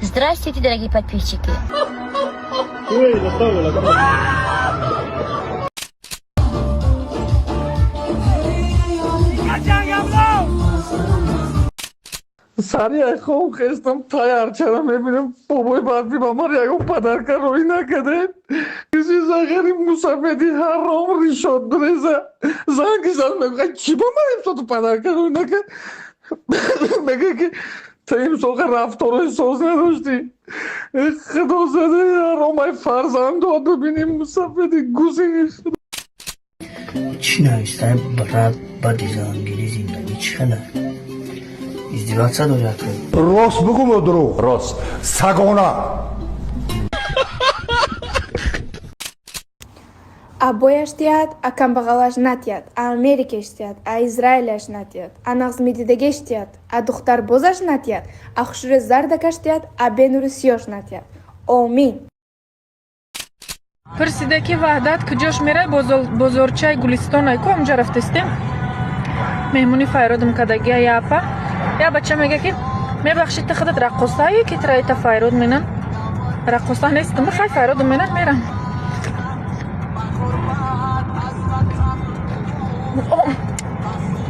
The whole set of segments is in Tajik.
Здравствуйте, дорогие подписчики. سریع خوام خستم تیار چرا میبینم بابای بعدی با ما یکو پدرکه روی نکده کسی زغری مسافدی حرام ریشاد دریزه زنگی زن میگه چی با من امسا تو پدرکه روی نکد میگه که تا امسا که رفتارای ساز نداشتی خدا زده حرام های فرزند ها ببینیم مسافدی گوزینی چی نوشتن برد با دیزاینگیری زندگی چی خنده ازدیوات داری اکنون راست بگو مدرو راست سگانه А бояш тият, а камбагалаш натият, а Америкеш тият, а Израиляш натият, а нагзмидидегеш тият, а духтар бозаш натият, а хушуре зардакаш тият, а бенурисиёш натият. Омин. پرسیده که وحدت کجاش میره بزرچه گلستان کو اونجا رفتستیم مهمونی فیرودم کدگی یا اپا یا بچه میگه که میبخشید خودت رقصایی که ترای تا فیرود مینن رقصا نیستم بخوای فیرود مینن میرم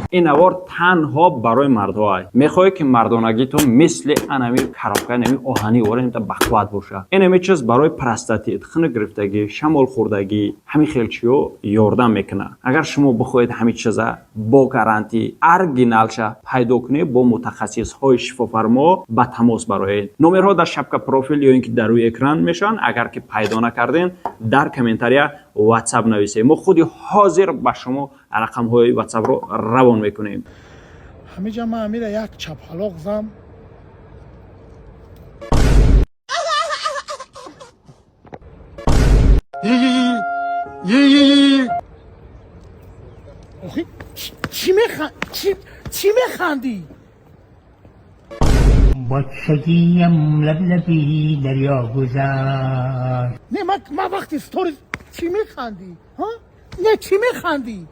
این اوار تنها برای مردها است میخوای که مردانگی تو مثل انمی کاراکای نمی آهنی اورن تا بخواد باشه اینمی چیز برای پرستاتیت خنه گرفتگی شمال خوردگی همین خیلچیو یاردم میکنه اگر شما بخواید همین چیزا با گارانتی اورجینال شه پیدا کنید با متخصص های شفافرما با تماس برای نمرها در شبکه پروفیل یا اینکه در روی اکران میشن اگر که پیدا نکردین در کامنتاریا واتساپ نویسید ما خودی حاضر با شما رقم های واتساپ رو روان میکنیم همه جا من میره یک چپ حلاق زم آخی چی میخندی؟ بچگیم لبلبی دریا گذر نه من وقتی ستوری چی میخندی؟ ها؟ نه چی میخندی؟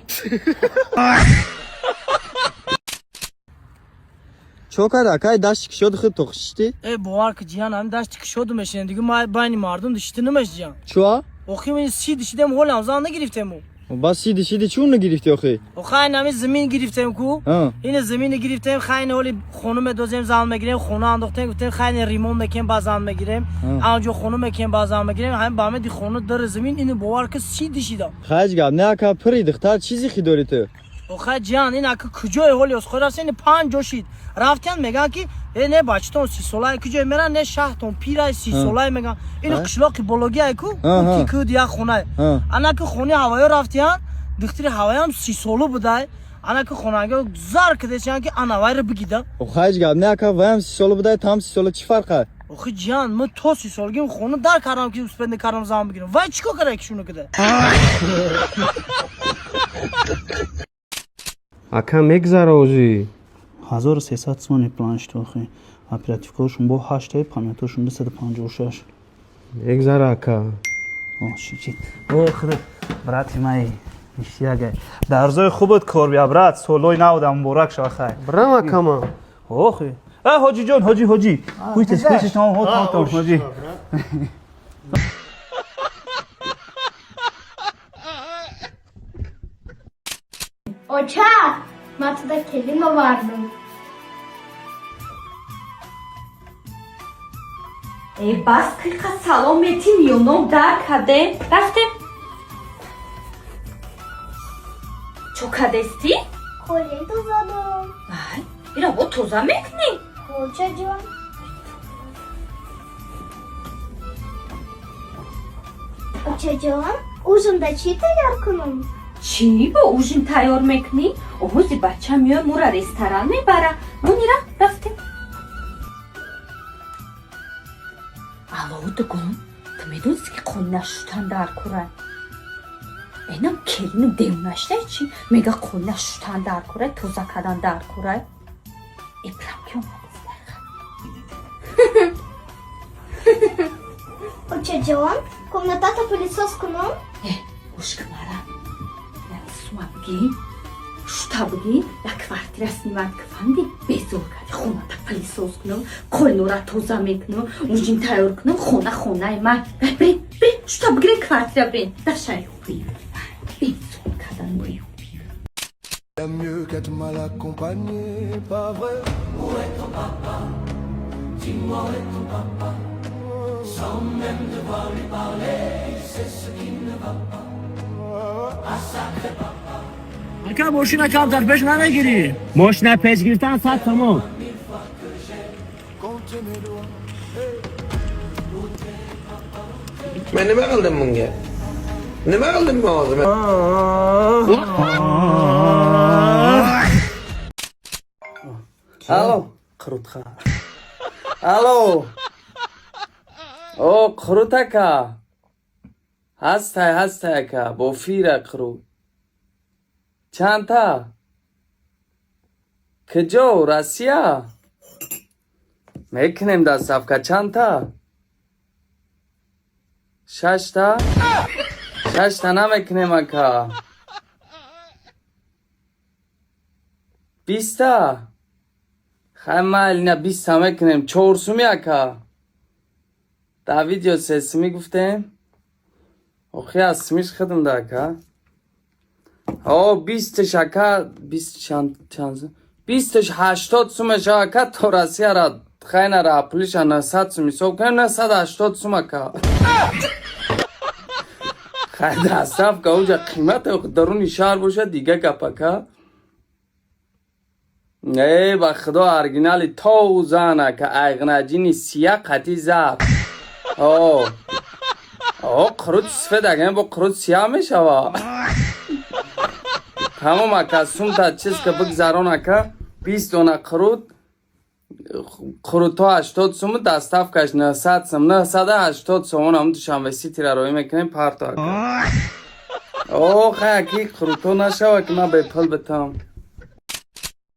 چوکر اکای داشت که شد خود توخشتی؟ باور که جیان هم داشت که شد میشن دیگه ما بانی مردم داشتی نمیش جیان چوا؟ آخی من سی داشتم هول همزان نگرفتم بس سیدی چون نگرفتی آخی؟ آخه نمی زمین گرفتم کو این زمین گرفتم خاین هولی خونم دوزم زام میگیرم خونه انداختم گفتم خاین ریمون میکنم بازم میگیرم اونجا خونه میکنم بازم میگیرم همین با من دی خونه در زمین اینو باور که سی داشتم خاج گام نه که پری دختر چیزی خیداری تو آخه جان این اگه کجای هولی از خدا سین پنج جوشید رفتن میگن که نه بچتون سی سالای کجای میرن نه شهرتون پیرای سی سالای میگن اینو قشلاق بلوگی ایکو اون تیکو دیا خونه انا که خونه هوایی رفتن دختری هوایی هم سی سالو بوده انا که خونه‌گاه زار کده چون که انوای رو بگیده خاج گام نه که وام سی سالو بوده تام سی سالو چی فرقه آخه جان من تو سی سالگیم خونه در کردم که اسپند کردم زمان بگیرم وای چیکار کرده که شونو کده اکا میگذره اوزی 1300 سومن پلانش تو آخی اپراتیفکاشون با 8 پامیتاشون 256 میگذره اکا آه شیچی او خدا براتی مای میشیاگه در روزای خوبت کار بیا برات سولوی نودم مبارک شو خیر برام اکا ما اوخی حاجی جان حاجی کویتش تمام ها حاجی Ocha, mata da kelime vardı. بس که سلامتی میونم در کده رفتم چو کدستی؟ Kolye tozadım. اینا با توزا میکنی؟ Kocacığım. Kocacığım, uzunda çiğde yakınım. چی با اوژین تیار میکنی؟ اوزی بچه میاد مورا رستوران میبره مونیرا رفتیم الو دگون تو میدونستی که خونه شوتن در کوره اینم کلمه دیونشته چی؟ میگه خونه شوتن در کوره توزا کدن در کوره ابرام که Kocacığım, komnatata pilisos kunum. گوش کمارم سوما بگی شوتا بگی یک کvartira سنیمت کفندی بزرگ خونت پلیسوز کنم کلنورا توزا میکنم اونجین تایور کنم خونه من برین شتا بگیرین کوارتira برین در شای برین سون کدن برین J'aime mieux qu'être mal accompagné, pas vrai? Où est ton papa? Dis-moi où est ton papa? Sans même devoir lui parler, c'est ce qui ne va pas. Ah sacré papa. اکا ماشین کم در پیش نمیگیری ماشین پیش گرفتن 100 تومان من nima qildim bunga? Nima qildim men hozir? Alo, qurutqa. Alo. O, qurutaka. Hastay aka, با فیره قرو. چند تا؟ کجا؟ روسیه؟ میکنیم در صفکه چند تا؟ 6 تا؟ 6 تا نمیکنیم اکا 20 تا؟ خیلی نه 20 تا میکنیم 400 اکا در ویدیو سیسی گفتیم اوخی از سمیش خدم ده اکا 20 شکر 20 چند 20 80 سومش اکا تو روسیه را خیلی را پولیش 900 سومی سو کنیم 980 سوم اکا خیلی دستف که اوجا قیمت درونی شهر باشه دیگه گپکا ای با خدا ارگینالی تو زنه که ایغنجینی سیه قطی زب قرود سفید اگه با قرود سیاه میشه تمام اکا سوم تا چیز که بگذارون اکا 20 دونه قرود تا 80 سوم دستف کش 900 سوم 980 سوم هم دوشنبه سیتی را روی میکنیم پارتو اکا خیلی قرود تو نشوه که من به پل بتام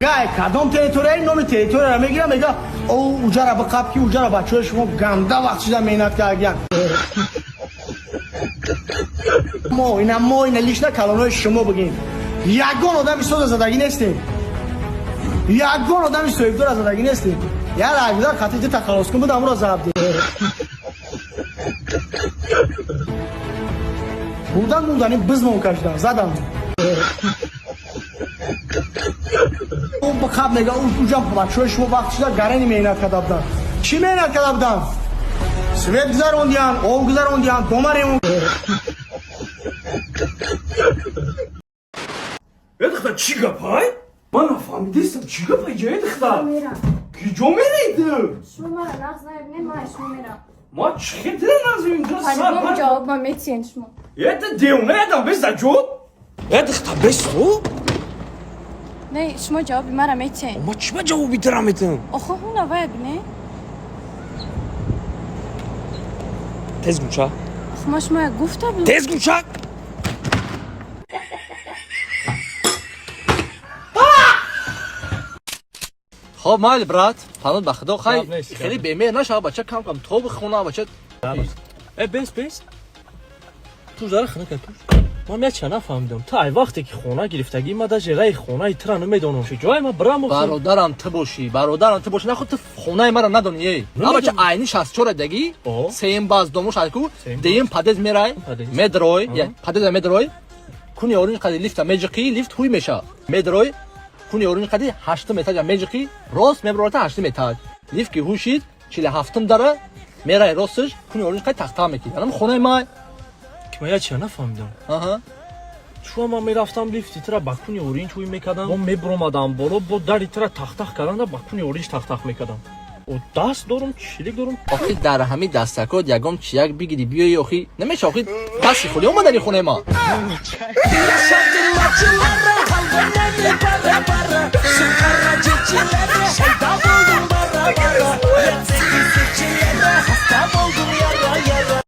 گای کدام تریتوری نام تریتوری را میگیرم میگه او اوجا را بقاب کی اوجا را بچه شما گنده وقت شده مینت کردن ما اینا لیش نه کلامای شما بگین یگان آدمی سوز زدگی نیستیم یگان آدمی سویفدار زدگی نیستیم یا لعبیدار خطیجه تخلاص کن بود امرو زب دی بودن بزمون کشیدم زدم اون بخواب نگاه اوجا بچه شما وقت شده گرنی مینت کده بودن چی مینت کده بودن؟ سویت گذاروندیان او گذاروندیان دوماری اون ادخل چی گپای؟ من نفهمیدستم چی گپای جا ادخل؟ کجا میریده؟ شما مرا نغز نبینید من شما میرم ما چی خیلی نازویم اینجا خانم جواب ما میتین شما یه دیونه ادم بست جود؟ ادخل بست تو؟ نه شما جوابی مرا میتین ما چی با جوابی ترا میتونم؟ آخه اون نباید نه؟ تز گوچا؟ آخه ما شما گفتم تز گوچا؟ خب مال برات پانون بخدا خیلی بیمه نشه بچه کم تو بخونه بچه بس تو زاره خونه که تو ما میاد چه نفهمیدم تا ای وقتی که خونه گرفتگی ما در جای خونه ترا نمیدونم چه جای ما برام برادرم تو باشی نه خود خونه ما را ندونی نه بچه عینی 64 دگی سیم باز دومش الکو دیم پدز میرای مدروی یا پدز مدروی کنی اورین قدی لیفت ماجیکی لیفت هوی میشه مدروی کنی اورین قدی 8 متر ماجیکی راست مبرات 8 متر لیفت کی هوشید 47 داره میرای راستش کنی اورین قدی تختا میکی الان خونه ما که من چه نفهمیدم چون من میرفتم لیفتی ترا بکونی اورینج هوی میکردم من میبرمادم بالا با دری ترا تخت کردن بکونی اورینج تخت میکردم و دست دارم چیلیک دارم آخی در همین دستکات یگام چیک بگیری بیای آخی نمیشه آخی دستی خوری اومدنی خونه ما